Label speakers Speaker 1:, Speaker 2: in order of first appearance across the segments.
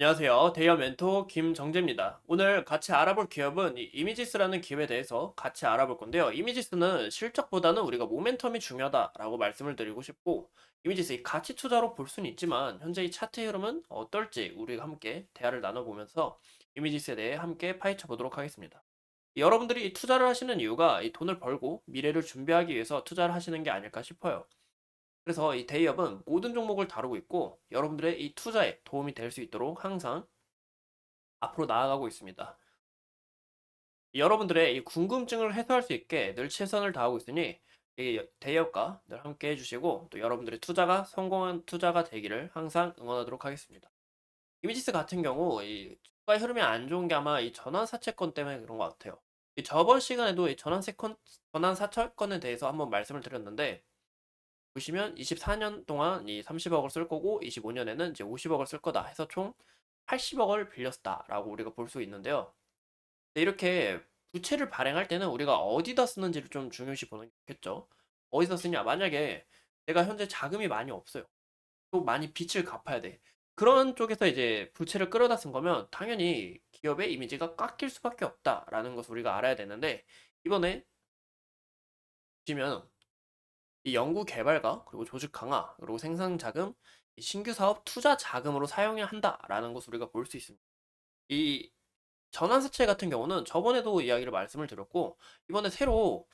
Speaker 1: 안녕하세요. 대여 멘토 김정재입니다. 오늘 같이 알아볼 기업은 이 이미지스라는 기업에 대해서 같이 알아볼 건데요. 이미지스는 실적보다는 우리가 모멘텀이 중요하다라고 말씀을 드리고 싶고, 이미지스 이 가치 투자로 볼 수는 있지만 현재 이 차트의 흐름은 어떨지 우리가 함께 대화를 나눠보면서 이미지스에 대해 함께 파헤쳐 보도록 하겠습니다. 여러분들이 이 투자를 하시는 이유가 이 돈을 벌고 미래를 준비하기 위해서 투자를 하시는 게 아닐까 싶어요. 그래서 이 대기업은 모든 종목을 다루고 있고 여러분들의 이 투자에 도움이 될 수 있도록 항상 앞으로 나아가고 있습니다. 여러분들의 이 궁금증을 해소할 수 있게 늘 최선을 다하고 있으니 이 대기업과 늘 함께 해주시고 또 여러분들의 투자가 성공한 투자가 되기를 항상 응원하도록 하겠습니다. 이미지스 같은 경우 이 주가의 흐름이 안 좋은 게 아마 이 전환사채권 때문에 그런 것 같아요. 이 저번 시간에도 이 전환사채권에 대해서 한번 말씀을 드렸는데 보시면 24년 동안 이 30억을 쓸 거고 25년에는 이제 50억을 쓸 거다 해서 총 80억을 빌렸다라고 우리가 볼 수 있는데요. 근데 이렇게 부채를 발행할 때는 우리가 어디다 쓰는지를 좀 중요시 보는 게 좋겠죠. 어디서 쓰냐? 만약에 내가 현재 자금이 많이 없어요. 또 많이 빚을 갚아야 돼. 그런 쪽에서 이제 부채를 끌어다 쓴 거면 당연히 기업의 이미지가 깎일 수밖에 없다라는 것을 우리가 알아야 되는데 이번에 보시면 이 연구 개발과 그리고 조직 강화 그리고 생산 자금, 이 신규 사업 투자 자금으로 사용해야 한다라는 것을 우리가 볼 수 있습니다. 이 전환사채 같은 경우는 저번에도 이야기를 말씀을 드렸고 이번에 새로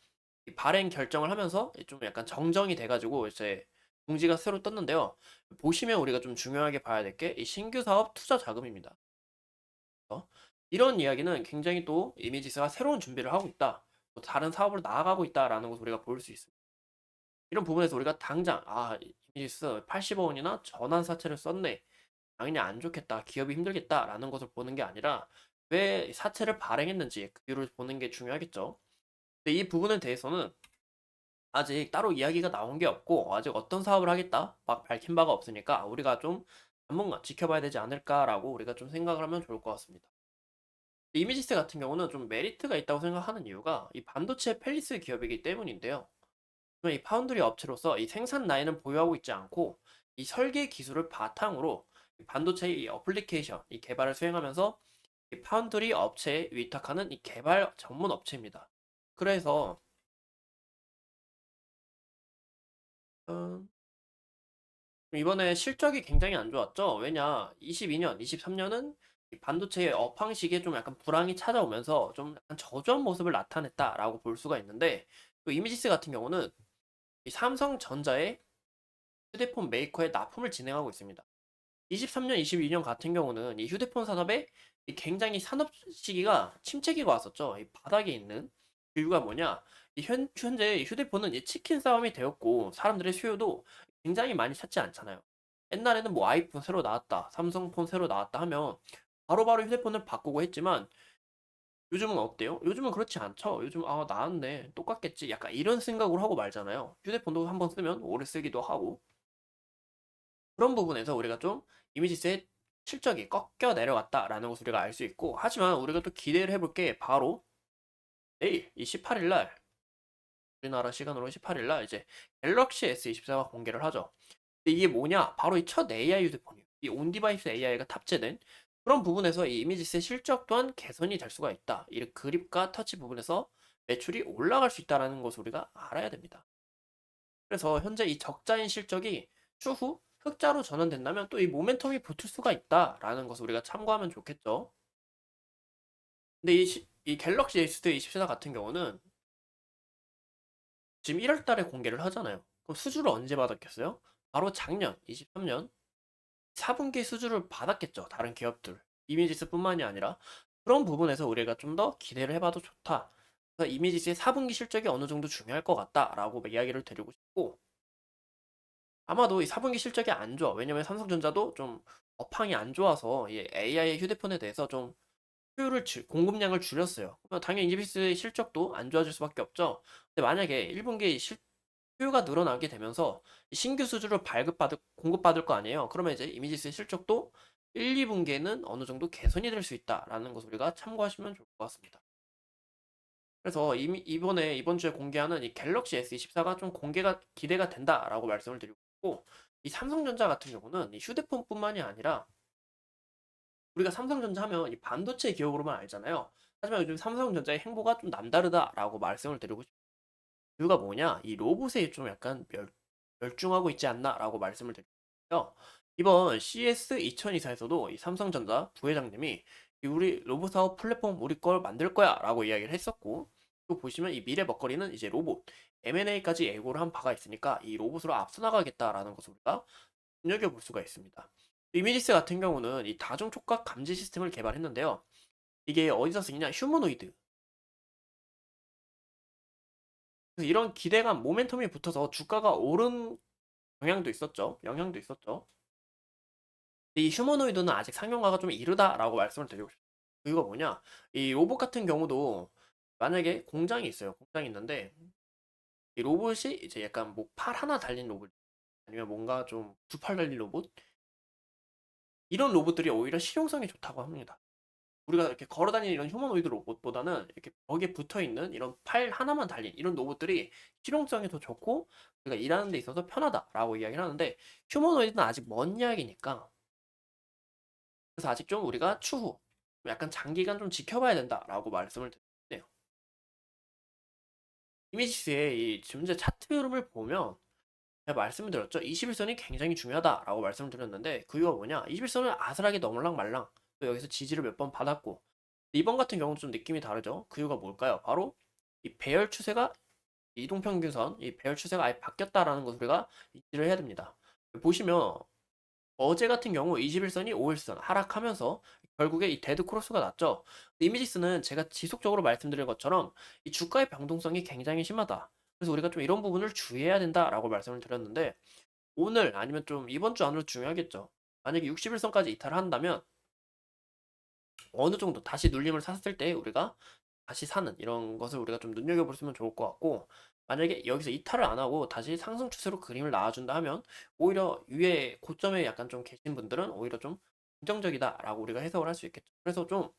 Speaker 1: 이 발행 결정을 하면서 좀 약간 정정이 돼가지고 이제 공지가 새로 떴는데요. 보시면 우리가 좀 중요하게 봐야 될 게 이 신규 사업 투자 자금입니다. 이런 이야기는 굉장히 또 이미지스가 새로운 준비를 하고 있다. 또 다른 사업으로 나아가고 있다라는 것을 우리가 볼 수 있습니다. 이런 부분에서 우리가 당장 이미지스 80억 원이나 전환사채를 썼네. 당연히 안 좋겠다. 기업이 힘들겠다라는 것을 보는 게 아니라 왜 사채를 발행했는지 그 이유를 보는 게 중요하겠죠. 근데 이 부분에 대해서는 아직 따로 이야기가 나온 게 없고 아직 어떤 사업을 하겠다 막 밝힌 바가 없으니까 우리가 좀 당분간 지켜봐야 되지 않을까라고 우리가 좀 생각을 하면 좋을 것 같습니다. 이미지스 같은 경우는 좀 메리트가 있다고 생각하는 이유가 이 반도체 펠리스 기업이기 때문인데요. 이 파운드리 업체로서 이 생산 라인을 보유하고 있지 않고 이 설계 기술을 바탕으로 이 반도체 이 어플리케이션 이 개발을 수행하면서 이 파운드리 업체에 위탁하는 이 개발 전문 업체입니다. 그래서 음, 이번에 실적이 굉장히 안 좋았죠. 왜냐 22년, 23년은 반도체의 업황 시기에 좀 약간 불황이 찾아오면서 좀 약간 저조한 모습을 나타냈다라고 볼 수가 있는데 또 이미지스 같은 경우는 이 삼성전자의 휴대폰 메이커에 납품을 진행하고 있습니다. 23년, 22년 같은 경우는 이 휴대폰 산업에 이 굉장히 산업 시기가 침체기가 왔었죠. 이 바닥에 있는 그 이유가 뭐냐? 현재 휴대폰은 이 치킨 싸움이 되었고 사람들의 수요도 굉장히 많이 찾지 않잖아요. 옛날에는 뭐 아이폰 새로 나왔다, 삼성폰 새로 나왔다 하면 바로바로 휴대폰을 바꾸고 했지만 요즘은 어때요? 요즘은 그렇지 않죠. 요즘 나왔네, 똑같겠지. 약간 이런 생각으로 하고 말잖아요. 휴대폰도 한번 쓰면 오래 쓰기도 하고 그런 부분에서 우리가 좀 이미지스의 실적이 꺾여 내려갔다라는 것을 우리가 알 수 있고 하지만 우리가 또 기대를 해볼 게 바로 내일 이 18일 날 우리나라 시간으로 18일 날 이제 갤럭시 S24가 공개를 하죠. 근데 이게 뭐냐? 바로 이 첫 AI 휴대폰이에요. 이 온디바이스 AI가 탑재된 그런 부분에서 이 이미지스의 실적 또한 개선이 될 수가 있다. 이 그립과 터치 부분에서 매출이 올라갈 수 있다는 것을 우리가 알아야 됩니다. 그래서 현재 이 적자인 실적이 추후 흑자로 전환된다면 또 이 모멘텀이 붙을 수가 있다라는 것을 우리가 참고하면 좋겠죠. 근데 이 갤럭시 S24 같은 경우는 지금 1월 달에 공개를 하잖아요. 그럼 수주를 언제 받았겠어요? 바로 작년 23년 4분기 수주를 받았겠죠. 다른 기업들. 이미지스뿐만이 아니라 그런 부분에서 우리가 좀 더 기대를 해봐도 좋다. 그래서 이미지스의 4분기 실적이 어느 정도 중요할 것 같다라고 이야기를 드리고 싶고 아마도 이 4분기 실적이 안 좋아. 왜냐면 삼성전자도 좀 업황이 안 좋아서 이 AI 휴대폰에 대해서 좀 공급량을 줄였어요. 그러면 당연히 이비스의 실적도 안 좋아질 수밖에 없죠. 근데 만약에 1분기 수요가 늘어나게 되면서 신규 수주를 공급받을 거 아니에요. 그러면 이제 이미지스의 실적도 1, 2분기에는 어느 정도 개선이 될 수 있다라는 것을 우리가 참고하시면 좋을 것 같습니다. 그래서 이번 주에 공개하는 이 갤럭시 S24가 좀 공개가 기대가 된다라고 말씀을 드리고 있고 이 삼성전자 같은 경우는 이 휴대폰뿐만이 아니라 우리가 삼성전자 하면 이 반도체 기업으로만 알잖아요. 하지만 요즘 삼성전자의 행보가 좀 남다르다라고 말씀을 드리고 싶어요. 이유가 뭐냐? 이 로봇에 좀 약간 멸중하고 있지 않나라고 말씀을 드리고요. 이번 CS 2024에서도 이 삼성전자 부회장님이 이 우리 로봇 사업 플랫폼 우리 걸 만들 거야라고 이야기를 했었고, 또 보시면 이 미래 먹거리는 이제 로봇 M&A까지 예고를 한 바가 있으니까 이 로봇으로 앞서 나가겠다라는 것을 우리가 눈여겨볼 수가 있습니다. 이미지스 같은 경우는 이 다중 촉각 감지 시스템을 개발했는데요. 이게 어디서 쓰이냐? 휴머노이드. 그래서 이런 기대감, 모멘텀이 붙어서 주가가 오른 영향도 있었죠. 영향도 있었죠. 이 휴머노이드는 아직 상용화가 좀 이르다라고 말씀을 드리고 싶어요. 이유가 뭐냐? 이 로봇 같은 경우도 만약에 공장이 있어요. 공장이 있는데 이 로봇이 이제 약간 뭐 팔 하나 달린 로봇 아니면 뭔가 좀 두 팔 달린 로봇 이런 로봇들이 오히려 실용성이 좋다고 합니다. 우리가 이렇게 걸어 다니는 이런 휴머노이드 로봇보다는 이렇게 벽에 붙어 있는 이런 팔 하나만 달린 이런 로봇들이 실용성이 더 좋고 우리가 일하는 데 있어서 편하다라고 이야기를 하는데 휴머노이드는 아직 먼 이야기니까 그래서 아직 좀 우리가 추후 약간 장기간 좀 지켜봐야 된다라고 말씀을 드리네요. 이미지스의 이 지금 현재 차트 흐름을 보면 제가 말씀을 드렸죠. 21선이 굉장히 중요하다라고 말씀을 드렸는데 그 이유가 뭐냐? 21선을 아슬하게 넘을랑 말랑 또 여기서 지지를 몇 번 받았고 이번 같은 경우는 좀 느낌이 다르죠. 그 이유가 뭘까요? 바로 이 배열 추세가 이동평균선, 이 배열 추세가 아예 바뀌었다라는 것을 우리가 인지를 해야 됩니다. 보시면 어제 같은 경우 21선이 5일선 하락하면서 결국에 이 데드 크로스가 났죠. 이미지스는 제가 지속적으로 말씀드린 것처럼 이 주가의 변동성이 굉장히 심하다. 그래서 우리가 좀 이런 부분을 주의해야 된다라고 말씀을 드렸는데 오늘 아니면 좀 이번 주 안으로 중요하겠죠. 만약에 61선까지 이탈을 한다면 어느 정도 다시 눌림을 샀을 때 우리가 다시 사는 이런 것을 우리가 좀 눈여겨보시면 좋을 것 같고 만약에 여기서 이탈을 안 하고 다시 상승 추세로 그림을 나와준다 하면 오히려 위에 고점에 약간 좀 계신 분들은 오히려 좀 긍정적이다라고 우리가 해석을 할 수 있겠죠. 그래서 좀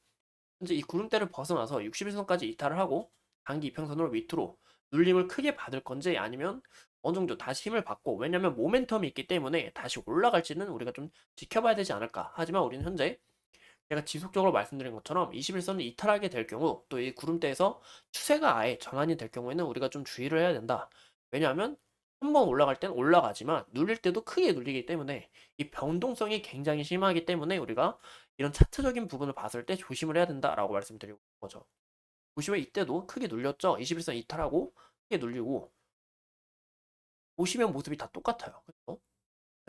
Speaker 1: 현재 이 구름대를 벗어나서 61선까지 이탈을 하고 단기 이평선으로 밑으로 눌림을 크게 받을 건지 아니면 어느 정도 다시 힘을 받고 왜냐면 모멘텀이 있기 때문에 다시 올라갈지는 우리가 좀 지켜봐야 되지 않을까. 하지만 우리는 현재 제가 지속적으로 말씀드린 것처럼 21선을 이탈하게 될 경우 또 이 구름대에서 추세가 아예 전환이 될 경우에는 우리가 좀 주의를 해야 된다. 왜냐하면 한번 올라갈 땐 올라가지만 눌릴 때도 크게 눌리기 때문에 이 변동성이 굉장히 심하기 때문에 우리가 이런 차트적인 부분을 봤을 때 조심을 해야 된다라고 말씀드리고 있는 거죠. 보시면 이때도 크게 눌렸죠. 21선 이탈하고 크게 눌리고 보시면 모습이 다 똑같아요. 그렇죠?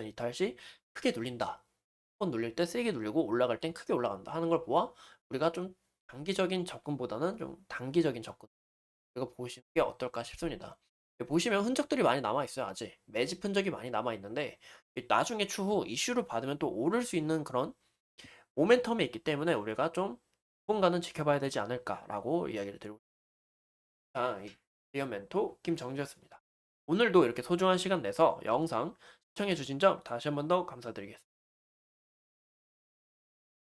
Speaker 1: 이탈 시 크게 눌린다. 번 눌릴 때 세게 눌리고 올라갈 땐 크게 올라간다 하는 걸 보아 우리가 좀 장기적인 접근보다는 좀 단기적인 접근 이거 보시는 게 어떨까 싶습니다. 보시면 흔적들이 많이 남아 있어요. 아직 매집 흔적이 많이 남아 있는데 나중에 추후 이슈를 받으면 또 오를 수 있는 그런 모멘텀이 있기 때문에 우리가 좀 누군가는 지켜봐야 되지 않을까라고 이야기를 드리고 있습니다. 리어 멘토 김정지였습니다. 오늘도 이렇게 소중한 시간 내서 영상 시청해 주신 점 다시 한번 더 감사드리겠습니다.